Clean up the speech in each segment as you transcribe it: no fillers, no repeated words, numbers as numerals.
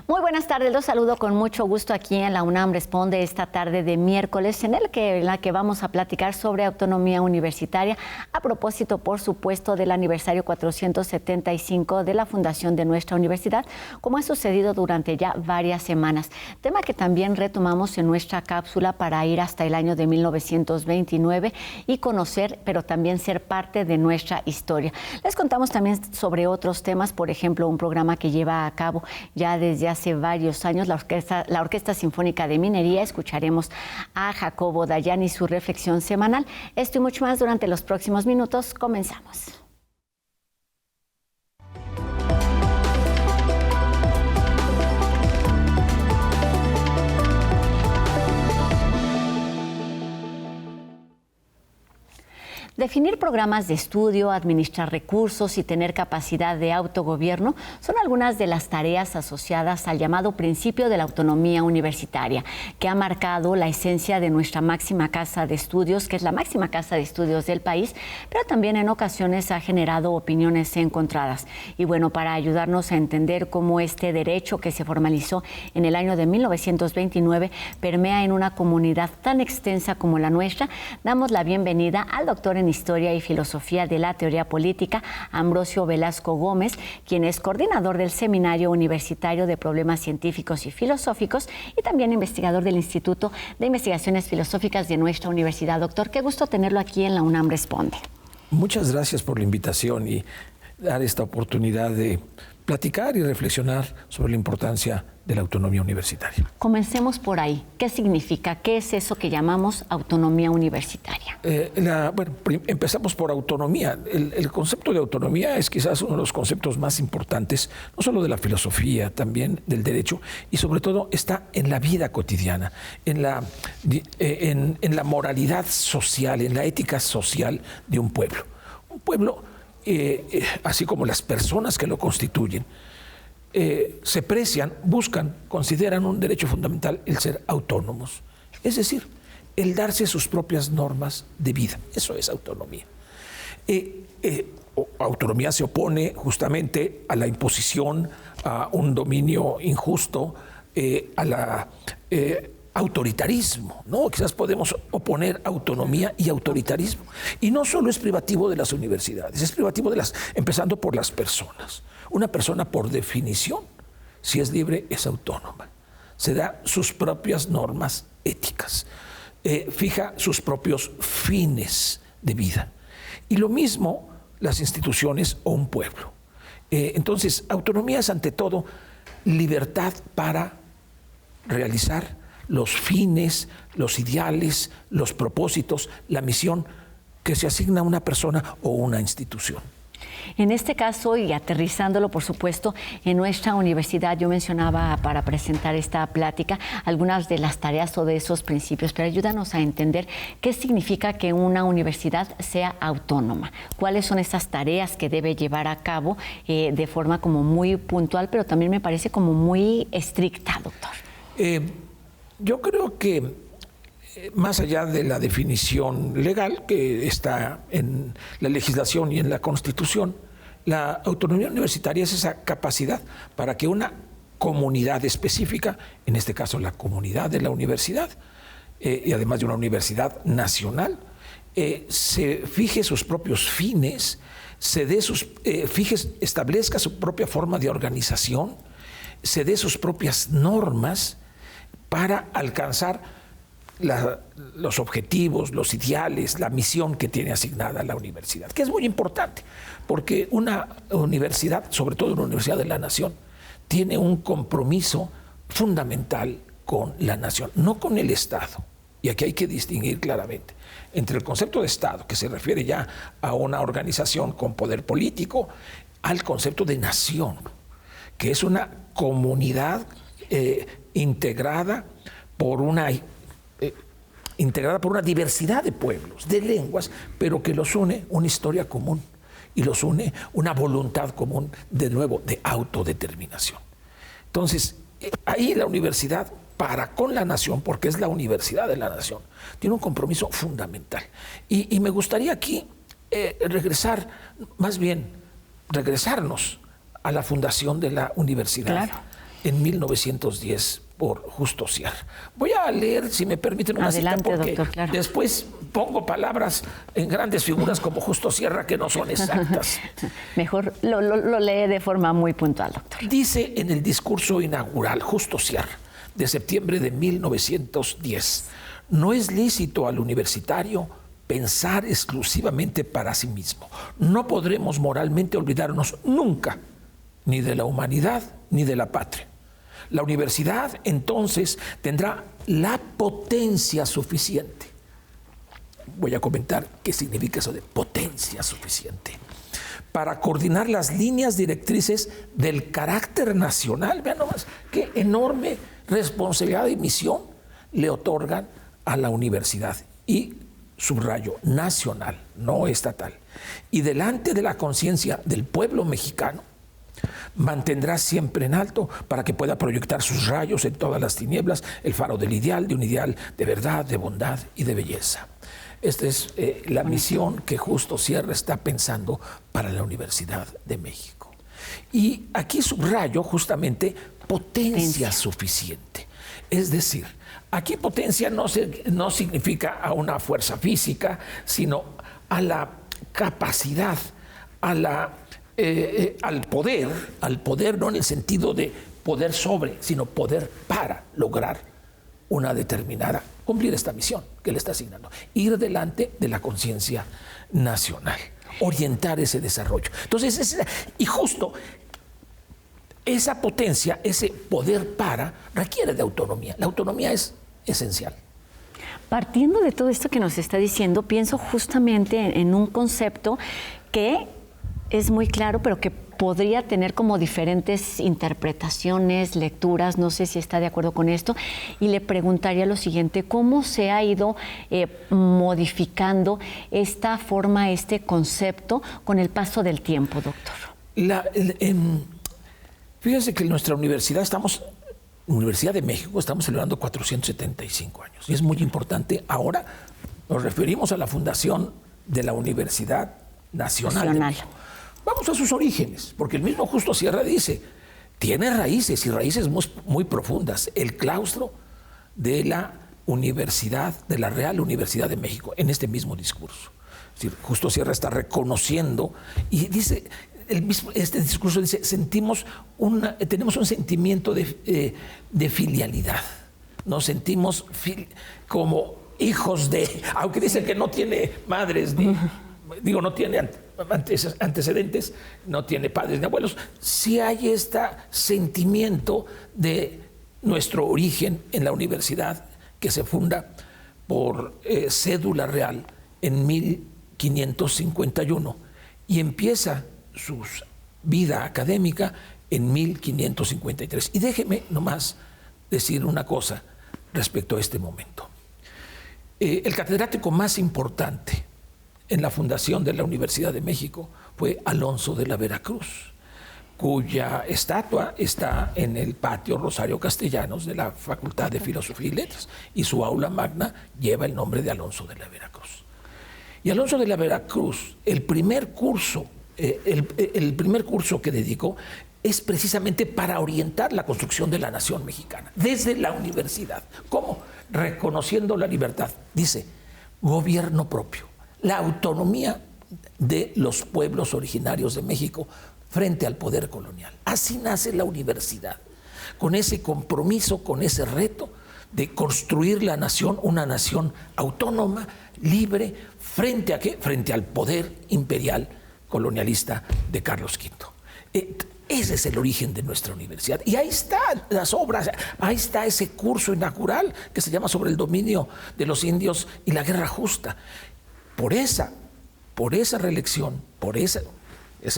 Muy buenas tardes, los saludo con mucho gusto aquí en la UNAM Responde esta tarde de miércoles en la que vamos a platicar sobre autonomía universitaria a propósito, por supuesto, del aniversario 475 de la fundación de nuestra universidad, como ha sucedido durante ya varias semanas. Tema que también retomamos en nuestra cápsula para ir hasta el año de 1929 y conocer, pero también ser parte de nuestra historia. Les contamos también sobre otros temas, por ejemplo, un programa que lleva a cabo ya desde hace varios años la Orquesta Sinfónica de Minería. Escucharemos a Jacobo Dayan y su reflexión semanal. Esto y mucho más durante los próximos minutos. Comenzamos. Definir programas de estudio, administrar recursos y tener capacidad de autogobierno son algunas de las tareas asociadas al llamado principio de la autonomía universitaria, que ha marcado la esencia de nuestra máxima casa de estudios, que es la máxima casa de estudios del país, pero también en ocasiones ha generado opiniones encontradas. Y bueno, para ayudarnos a entender cómo este derecho que se formalizó en el año de 1929 permea en una comunidad tan extensa como la nuestra, damos la bienvenida al doctor en Historia y Filosofía de la Teoría Política, Ambrosio Velasco Gómez, quien es coordinador del Seminario Universitario de Problemas Científicos y Filosóficos y también investigador del Instituto de Investigaciones Filosóficas de nuestra universidad. Doctor, qué gusto tenerlo aquí en la UNAM Responde. Muchas gracias por la invitación y dar esta oportunidad de platicar y reflexionar sobre la importancia de la autonomía universitaria. Comencemos por ahí. ¿Qué significa? ¿Qué es eso que llamamos autonomía universitaria? Empezamos por autonomía. El concepto de autonomía es quizás uno de los conceptos más importantes, no solo de la filosofía, también del derecho, y sobre todo está en la vida cotidiana, en la moralidad social, en la ética social de un pueblo. Un pueblo, así como las personas que lo constituyen, se precian, buscan, consideran un derecho fundamental el ser autónomos. Es decir, el darse sus propias normas de vida. Eso es autonomía. Autonomía se opone justamente a la imposición, a un dominio injusto, a autoritarismo, ¿no? Quizás podemos oponer autonomía y autoritarismo. Y no solo es privativo de las universidades, es privativo empezando por las personas. Una persona, por definición, si es libre, es autónoma. Se da sus propias normas éticas, fija sus propios fines de vida. Y lo mismo las instituciones o un pueblo. Entonces, autonomía es ante todo libertad para realizar los fines, los ideales, los propósitos, la misión que se asigna a una persona o una institución. En este caso, y aterrizándolo, por supuesto, en nuestra universidad, yo mencionaba para presentar esta plática algunas de las tareas o de esos principios, pero ayúdanos a entender qué significa que una universidad sea autónoma. ¿Cuáles son esas tareas que debe llevar a cabo de forma como muy puntual, pero también me parece como muy estricta, doctor? Yo creo que más allá de la definición legal que está en la legislación y en la Constitución, la autonomía universitaria es esa capacidad para que una comunidad específica, en este caso la comunidad de la universidad, y además de una universidad nacional, se fije sus propios fines, establezca su propia forma de organización, se dé sus propias normas para alcanzar los objetivos, los ideales, la misión que tiene asignada la universidad, que es muy importante, porque una universidad, sobre todo una universidad de la nación, tiene un compromiso fundamental con la nación, no con el Estado. Y aquí hay que distinguir claramente entre el concepto de Estado, que se refiere ya a una organización con poder político, al concepto de nación, que es una comunidad integrada por una diversidad de pueblos, de lenguas, pero que los une una historia común y los une una voluntad común, de nuevo, de autodeterminación. Entonces, ahí la universidad, para con la nación, porque es la universidad de la nación, tiene un compromiso fundamental. Y me gustaría aquí regresarnos a la fundación de la universidad. Claro. en 1910 por Justo Sierra. Voy a leer, si me permiten, una Adelante, cita, porque doctor, claro. después pongo palabras en grandes figuras como Justo Sierra que no son exactas. Mejor lo lee de forma muy puntual, doctor. Dice en el discurso inaugural Justo Sierra, de septiembre de 1910, no es lícito al universitario pensar exclusivamente para sí mismo. No podremos moralmente olvidarnos nunca ni de la humanidad ni de la patria. La universidad entonces tendrá la potencia suficiente. Voy a comentar qué significa eso de potencia suficiente para coordinar las líneas directrices del carácter nacional. Vean nomás qué enorme responsabilidad y misión le otorgan a la universidad. Y subrayo, nacional, no estatal. Y delante de la conciencia del pueblo mexicano, mantendrá siempre en alto para que pueda proyectar sus rayos en todas las tinieblas, el faro del ideal, de un ideal de verdad, de bondad y de belleza. Esta es la misión que Justo Sierra está pensando para la Universidad de México. Y aquí subrayo justamente potencia suficiente. Es decir, aquí potencia no significa a una fuerza física, sino a la capacidad, al poder no en el sentido de poder sobre, sino poder para lograr una determinada, cumplir esta misión que le está asignando, ir delante de la conciencia nacional, orientar ese desarrollo. Entonces, y justo esa potencia, ese poder para, requiere de autonomía. La autonomía es esencial. Partiendo de todo esto que nos está diciendo, pienso justamente en un concepto que es muy claro, pero que podría tener como diferentes interpretaciones, lecturas, no sé si está de acuerdo con esto, y le preguntaría lo siguiente: ¿cómo se ha ido modificando esta forma, este concepto con el paso del tiempo, doctor? Fíjense que en nuestra universidad Universidad de México, estamos celebrando 475 años. Y es muy importante. Ahora nos referimos a la fundación de la Universidad Nacional de México. Vamos a sus orígenes, porque el mismo Justo Sierra dice, tiene raíces y raíces muy profundas, el claustro de la Universidad, de la Real Universidad de México, en este mismo discurso. Es decir, Justo Sierra está reconociendo y dice, este discurso dice, tenemos un sentimiento de filialidad, nos sentimos como hijos de, aunque dice que no tiene madres no tiene antecedentes, no tiene padres ni abuelos, sí hay este sentimiento de nuestro origen en la universidad que se funda por cédula real en 1551 y empieza su vida académica en 1553. Y déjeme nomás decir una cosa respecto a este momento. El catedrático más importante en la fundación de la Universidad de México fue Alonso de la Veracruz, cuya estatua está en el patio Rosario Castellanos de la Facultad de Filosofía y Letras, y su aula magna lleva el nombre de Alonso de la Veracruz. Y Alonso de la Veracruz, el primer curso que dedicó es precisamente para orientar la construcción de la nación mexicana, desde la universidad. ¿Cómo? Reconociendo la libertad. Dice, gobierno propio, la autonomía de los pueblos originarios de México frente al poder colonial. Así nace la universidad, con ese compromiso, con ese reto de construir la nación, una nación autónoma, libre, ¿frente a qué? Frente al poder imperial colonialista de Carlos V. Ese es el origen de nuestra universidad. Y ahí están las obras, ahí está ese curso inaugural que se llama Sobre el dominio de los indios y la guerra justa. Por esa reelección, por esa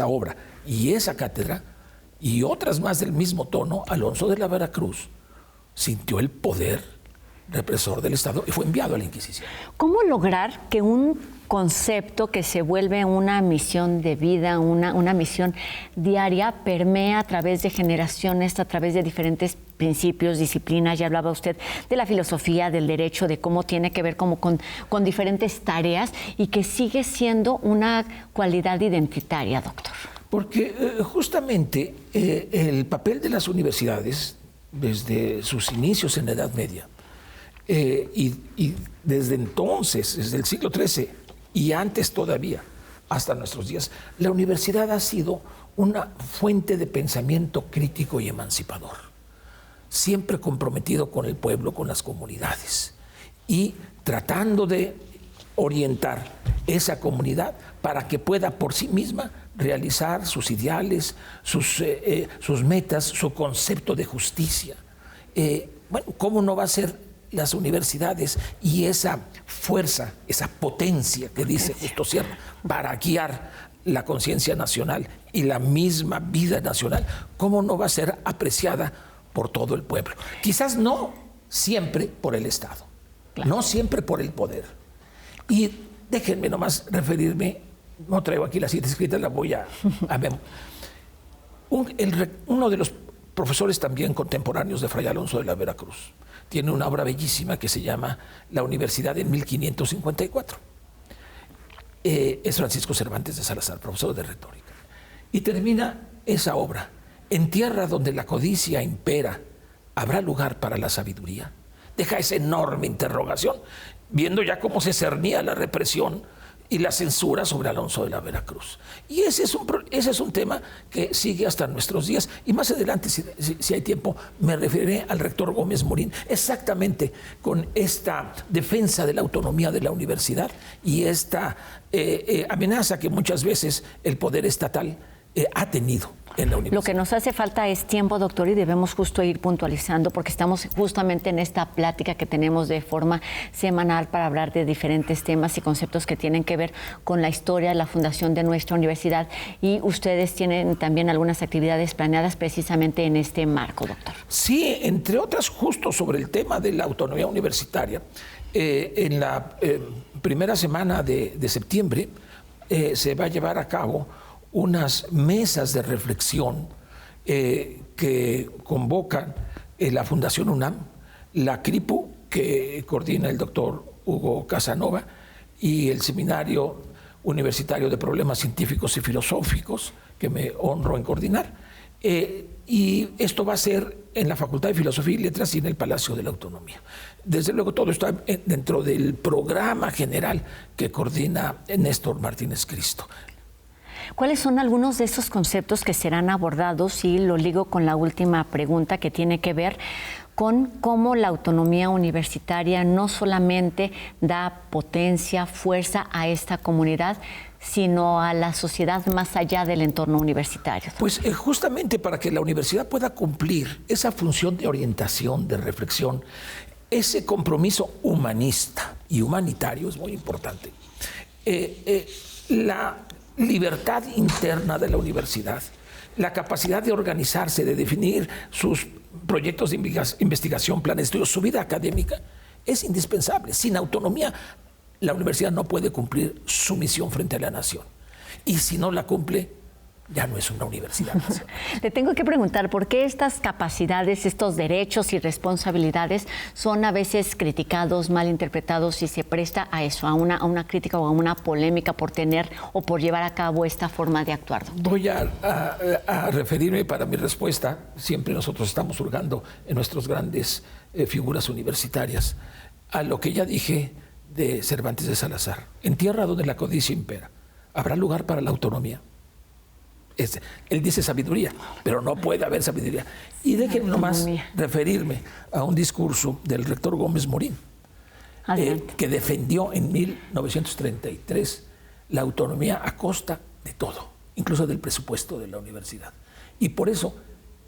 obra y esa cátedra y otras más del mismo tono, Alonso de la Veracruz sintió el poder represor del Estado y fue enviado a la Inquisición. ¿Cómo lograr que un concepto que se vuelve una misión de vida, una misión diaria, permea a través de generaciones, a través de diferentes principios, disciplinas? Ya hablaba usted de la filosofía, del derecho, de cómo tiene que ver como con diferentes tareas y que sigue siendo una cualidad identitaria, doctor. Porque justamente el papel de las universidades, desde sus inicios en la Edad Media, y desde entonces, desde el siglo XIII y antes todavía, hasta nuestros días, la universidad ha sido una fuente de pensamiento crítico y emancipador, siempre comprometido con el pueblo, con las comunidades, y tratando de orientar esa comunidad para que pueda por sí misma realizar sus ideales, sus metas, su concepto de justicia. Bueno, ¿cómo no va a ser las universidades y esa fuerza, esa potencia que dice Justo Sierra para guiar la conciencia nacional y la misma vida nacional, cómo no va a ser apreciada por todo el pueblo? Quizás no siempre por el Estado, claro, no siempre por el poder. Y déjenme nomás referirme, no traigo aquí la cita escrita, la voy a ver. Uno de los profesores también contemporáneos de Fray Alonso de la Veracruz tiene una obra bellísima que se llama La Universidad en 1554. Es Francisco Cervantes de Salazar, profesor de retórica. Y termina esa obra: en tierra donde la codicia impera, ¿habrá lugar para la sabiduría? Deja esa enorme interrogación, viendo ya cómo se cernía la represión y la censura sobre Alonso de la Veracruz. Y ese es un tema que sigue hasta nuestros días. Y más adelante, si hay tiempo, me referiré al rector Gómez Morín, exactamente con esta defensa de la autonomía de la universidad y esta amenaza que muchas veces el poder estatal ha tenido en la universidad. Lo que nos hace falta es tiempo, doctor, y debemos justo ir puntualizando, porque estamos justamente en esta plática que tenemos de forma semanal para hablar de diferentes temas y conceptos que tienen que ver con la historia, la fundación de nuestra universidad, y ustedes tienen también algunas actividades planeadas precisamente en este marco, doctor. Sí, entre otras, justo sobre el tema de la autonomía universitaria. En la primera semana de septiembre se va a llevar a cabo unas mesas de reflexión que convocan la Fundación UNAM, la CRIPU, que coordina el doctor Hugo Casanova, y el Seminario Universitario de Problemas Científicos y Filosóficos, que me honro en coordinar. Y esto va a ser en la Facultad de Filosofía y Letras y en el Palacio de la Autonomía. Desde luego todo está dentro del programa general que coordina Néstor Martínez Cristo. ¿Cuáles son algunos de esos conceptos que serán abordados? Y lo ligo con la última pregunta, que tiene que ver con cómo la autonomía universitaria no solamente da potencia, fuerza a esta comunidad, sino a la sociedad más allá del entorno universitario. Pues justamente para que la universidad pueda cumplir esa función de orientación, de reflexión, ese compromiso humanista y humanitario es muy importante. La libertad interna de la universidad, la capacidad de organizarse, de definir sus proyectos de investigación, planes de estudio, su vida académica, es indispensable. Sin autonomía, la universidad no puede cumplir su misión frente a la nación. Y si no la cumple, ya no es una universidad nacional. Le tengo que preguntar, ¿por qué estas capacidades, estos derechos y responsabilidades son a veces criticados, mal interpretados, y se presta a eso, a una crítica o a una polémica por tener o por llevar a cabo esta forma de actuar, doctor? Voy a referirme para mi respuesta. Siempre nosotros estamos hurgando en nuestras grandes figuras universitarias a lo que ya dije de Cervantes de Salazar. En tierra donde la codicia impera, ¿habrá lugar para la autonomía? Él dice sabiduría, pero no puede haber sabiduría. Y déjenme nomás referirme a un discurso del rector Gómez Morín, que defendió en 1933 la autonomía a costa de todo, incluso del presupuesto de la universidad. Y por eso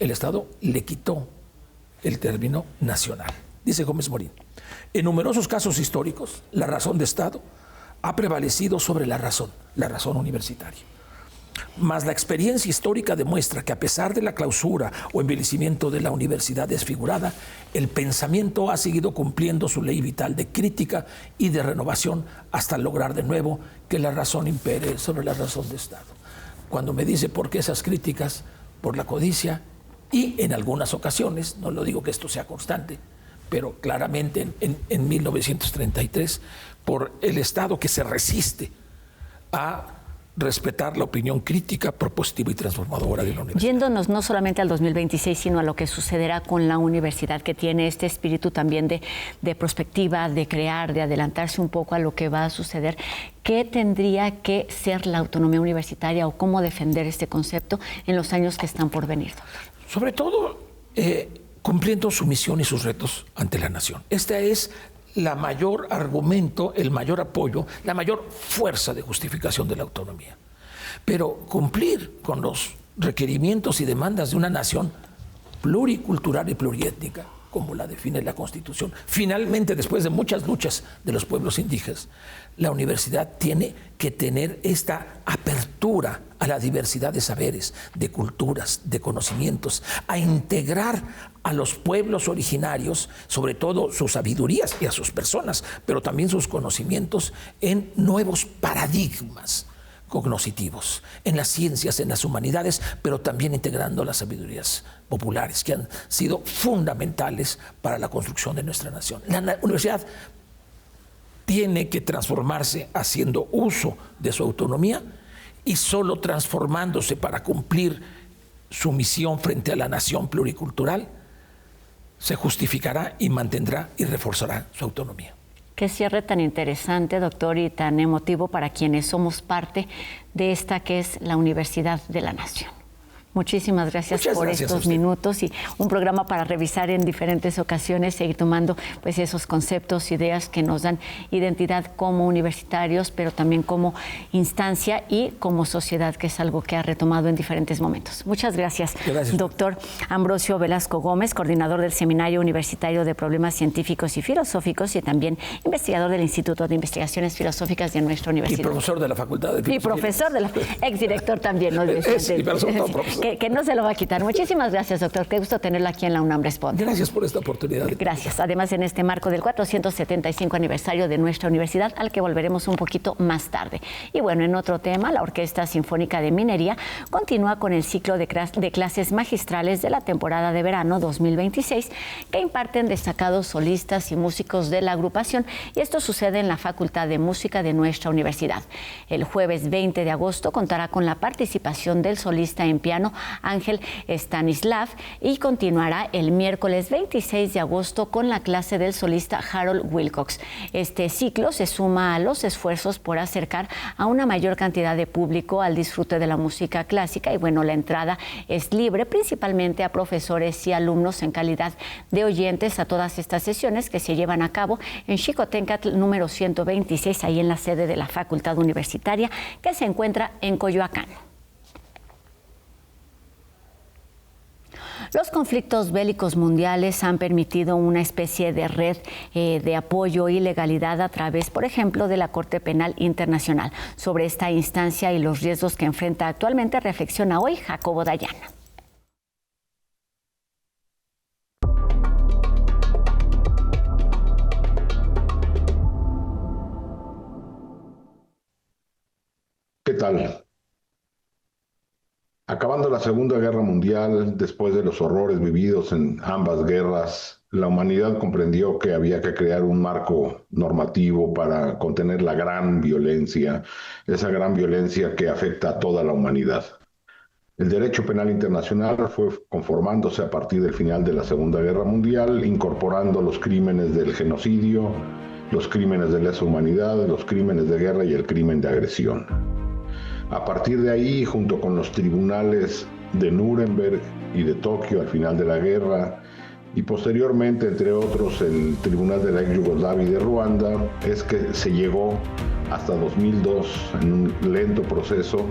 el Estado le quitó el término nacional. Dice Gómez Morín: en numerosos casos históricos, la razón de Estado ha prevalecido sobre la razón universitaria. Mas la experiencia histórica demuestra que, a pesar de la clausura o envilecimiento de la universidad desfigurada, el pensamiento ha seguido cumpliendo su ley vital de crítica y de renovación hasta lograr de nuevo que la razón impere sobre la razón de Estado. Cuando me dice por qué esas críticas, por la codicia y en algunas ocasiones, no lo digo que esto sea constante, pero claramente en 1933, por el Estado que se resiste a respetar la opinión crítica, propositiva y transformadora de la universidad. Yéndonos no solamente al 2026, sino a lo que sucederá con la universidad, que tiene este espíritu también de prospectiva, de crear, de adelantarse un poco a lo que va a suceder, ¿qué tendría que ser la autonomía universitaria o cómo defender este concepto en los años que están por venir, doctor? Sobre todo, cumpliendo su misión y sus retos ante la nación. Este es la mayor argumento, el mayor apoyo, la mayor fuerza de justificación de la autonomía. Pero cumplir con los requerimientos y demandas de una nación pluricultural y pluriétnica, como la define la Constitución, finalmente, después de muchas luchas de los pueblos indígenas, la universidad tiene que tener esta apertura a la diversidad de saberes, de culturas, de conocimientos, a integrar a los pueblos originarios, sobre todo sus sabidurías y a sus personas, pero también sus conocimientos en nuevos paradigmas cognitivos, en las ciencias, en las humanidades, pero también integrando las sabidurías populares que han sido fundamentales para la construcción de nuestra nación. La universidad tiene que transformarse haciendo uso de su autonomía y solo transformándose para cumplir su misión frente a la nación pluricultural se justificará y mantendrá y reforzará su autonomía. Qué cierre tan interesante, doctor, y tan emotivo para quienes somos parte de esta que es la Universidad de la Nación. Muchísimas gracias por estos minutos y un programa para revisar en diferentes ocasiones, seguir tomando pues esos conceptos, ideas que nos dan identidad como universitarios, pero también como instancia y como sociedad, que es algo que ha retomado en diferentes momentos. Muchas gracias, doctor Ambrosio Velasco Gómez, coordinador del Seminario Universitario de Problemas Científicos y Filosóficos y también investigador del Instituto de Investigaciones Filosóficas de nuestra universidad. Y profesor de la Facultad de Filosofía. Y profesor de la exdirector también, ¿no? Que no se lo va a quitar. Muchísimas gracias, doctor. Qué gusto tenerlo aquí en la UNAM Responde. Gracias por esta oportunidad. Gracias. Además, en este marco del 475 aniversario de nuestra universidad, al que volveremos un poquito más tarde. Y bueno, en otro tema, la Orquesta Sinfónica de Minería continúa con el ciclo de clases magistrales de la temporada de verano 2026, que imparten destacados solistas y músicos de la agrupación, y esto sucede en la Facultad de Música de nuestra universidad. El jueves 20 de agosto contará con la participación del solista en piano Ángel Stanislav y continuará el miércoles 26 de agosto con la clase del solista Harold Wilcox. Este ciclo se suma a los esfuerzos por acercar a una mayor cantidad de público al disfrute de la música clásica y bueno, la entrada es libre principalmente a profesores y alumnos en calidad de oyentes a todas estas sesiones que se llevan a cabo en Xicoténcatl número 126, ahí en la sede de la Facultad Universitaria que se encuentra en Coyoacán. Los conflictos bélicos mundiales han permitido una especie de red de apoyo y legalidad a través, por ejemplo, de la Corte Penal Internacional. Sobre esta instancia y los riesgos que enfrenta actualmente, reflexiona hoy Jacobo Dayana. ¿Qué tal? Acabando la Segunda Guerra Mundial, después de los horrores vividos en ambas guerras, la humanidad comprendió que había que crear un marco normativo para contener la gran violencia, esa gran violencia que afecta a toda la humanidad. El derecho penal internacional fue conformándose a partir del final de la Segunda Guerra Mundial, incorporando los crímenes del genocidio, los crímenes de lesa humanidad, los crímenes de guerra y el crimen de agresión. A partir de ahí, junto con los tribunales de Nuremberg y de Tokio al final de la guerra, y posteriormente, entre otros, el Tribunal de la ex Yugoslavia y de Ruanda, es que se llegó hasta 2002, en un lento proceso,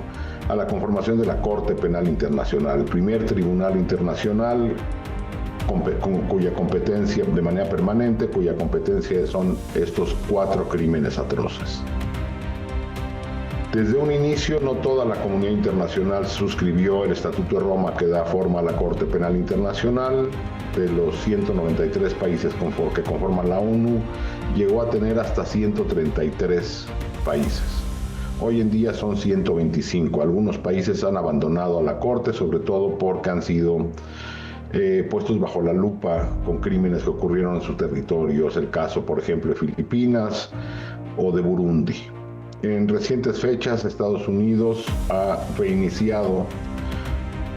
a la conformación de la Corte Penal Internacional, el primer tribunal internacional cuya competencia de manera permanente, cuya competencia son estos 4 crímenes atroces. Desde un inicio, no toda la comunidad internacional suscribió el Estatuto de Roma que da forma a la Corte Penal Internacional. De los 193 países que conforman la ONU, llegó a tener hasta 133 países. Hoy en día son 125. Algunos países han abandonado a la Corte, sobre todo porque han sido puestos bajo la lupa con crímenes que ocurrieron en sus territorios. El caso, por ejemplo, de Filipinas o de Burundi. En recientes fechas, Estados Unidos ha reiniciado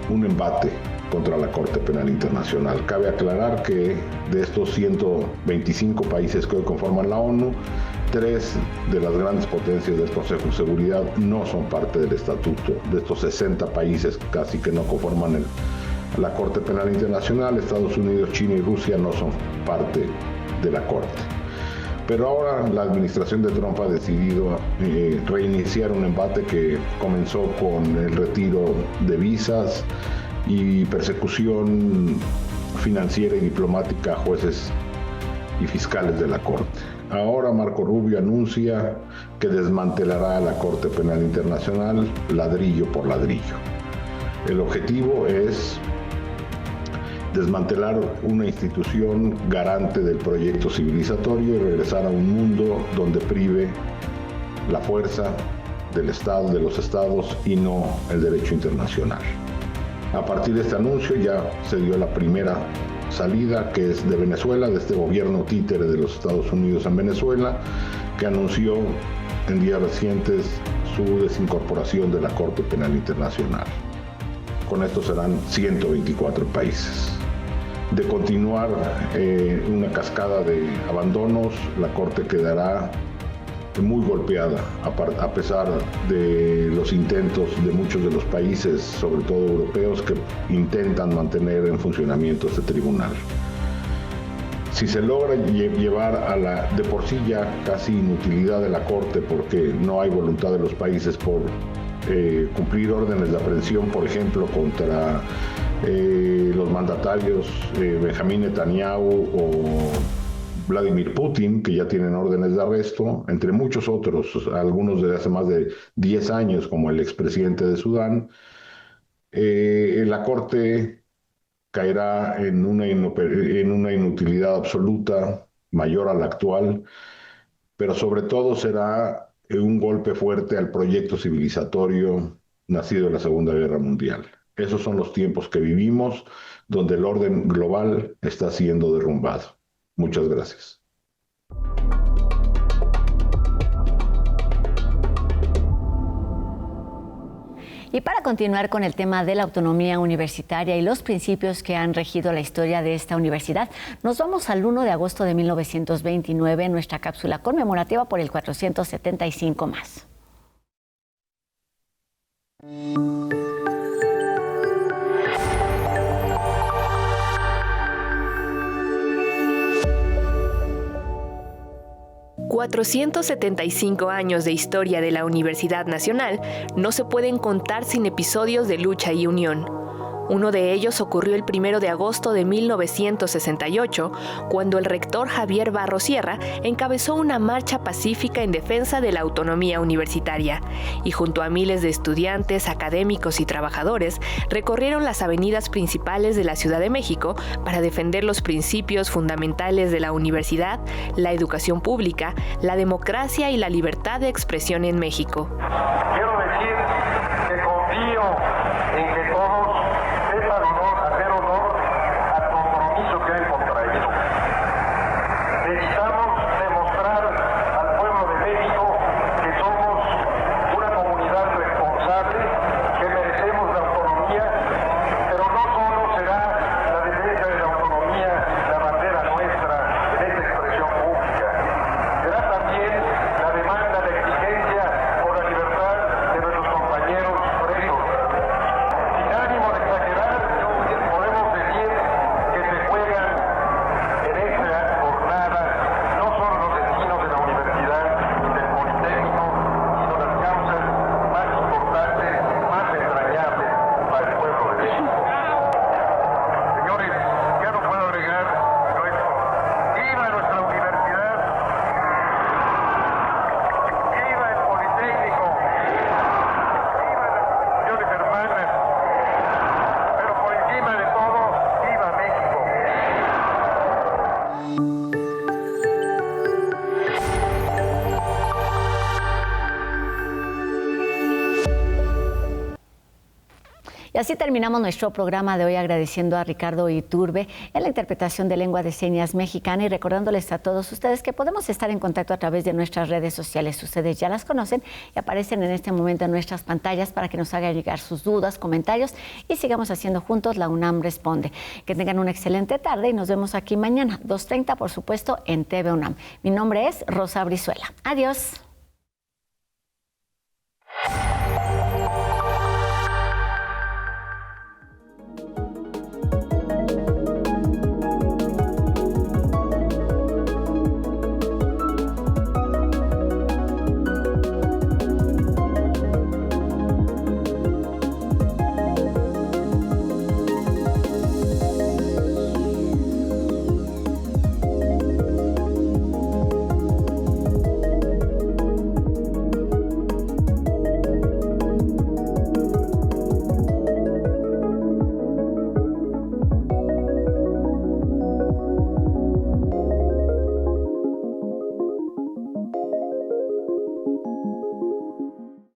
un embate contra la Corte Penal Internacional. Cabe aclarar que de estos 125 países que hoy conforman la ONU, 3 de las grandes potencias del Consejo de Seguridad no son parte del estatuto. De estos 60 países casi que no conforman la Corte Penal Internacional, Estados Unidos, China y Rusia no son parte de la Corte. Pero ahora la administración de Trump ha decidido reiniciar un embate que comenzó con el retiro de visas y persecución financiera y diplomática a jueces y fiscales de la Corte. Ahora Marco Rubio anuncia que desmantelará la Corte Penal Internacional ladrillo por ladrillo. El objetivo es desmantelar una institución garante del proyecto civilizatorio y regresar a un mundo donde prive la fuerza del Estado, de los Estados y no el derecho internacional. A partir de este anuncio ya se dio la primera salida, que es de Venezuela, de este gobierno títere de los Estados Unidos en Venezuela, que anunció en días recientes su desincorporación de la Corte Penal Internacional. Con esto serán 124 países. De continuar una cascada de abandonos, la Corte quedará muy golpeada, a pesar de los intentos de muchos de los países, sobre todo europeos, que intentan mantener en funcionamiento este tribunal. Si se logra llevar a la de por sí ya casi inutilidad de la Corte, porque no hay voluntad de los países por cumplir órdenes de aprehensión, por ejemplo, contra los mandatarios Benjamín Netanyahu o Vladimir Putin, que ya tienen órdenes de arresto, entre muchos otros, algunos de hace más de 10 años, como el expresidente de Sudán, la Corte caerá en una inutilidad absoluta, mayor a la actual, pero sobre todo será un golpe fuerte al proyecto civilizatorio nacido en la Segunda Guerra Mundial. Esos son los tiempos que vivimos, donde el orden global está siendo derrumbado. Muchas gracias. Y para continuar con el tema de la autonomía universitaria y los principios que han regido la historia de esta universidad, nos vamos al 1 de agosto de 1929 en nuestra cápsula conmemorativa por el 475 más. «475 años de historia de la Universidad Nacional no se pueden contar sin episodios de lucha y unión. Uno de ellos ocurrió el 1 de agosto de 1968, cuando el rector Javier Barro Sierra encabezó una marcha pacífica en defensa de la autonomía universitaria, y junto a miles de estudiantes, académicos y trabajadores, recorrieron las avenidas principales de la Ciudad de México para defender los principios fundamentales de la universidad, la educación pública, la democracia y la libertad de expresión en México». Quiero decir que confío en que todos sepan hacer honor al compromiso que han contraído. Necesitamos demostrar al pueblo de México que somos una comunidad responsable, que merecemos la autonomía, pero no solo será la defensa de la autonomía la bandera nuestra en esta expresión pública, será también la demanda, la exigencia por la libertad de así terminamos nuestro programa de hoy agradeciendo a Ricardo Iturbe en la interpretación de lengua de señas mexicana y recordándoles a todos ustedes que podemos estar en contacto a través de nuestras redes sociales. Ustedes ya las conocen y aparecen en este momento en nuestras pantallas para que nos hagan llegar sus dudas, comentarios y sigamos haciendo juntos La UNAM Responde. Que tengan una excelente tarde y nos vemos aquí mañana, 2:30, por supuesto, en TV UNAM. Mi nombre es Rosa Brizuela. Adiós.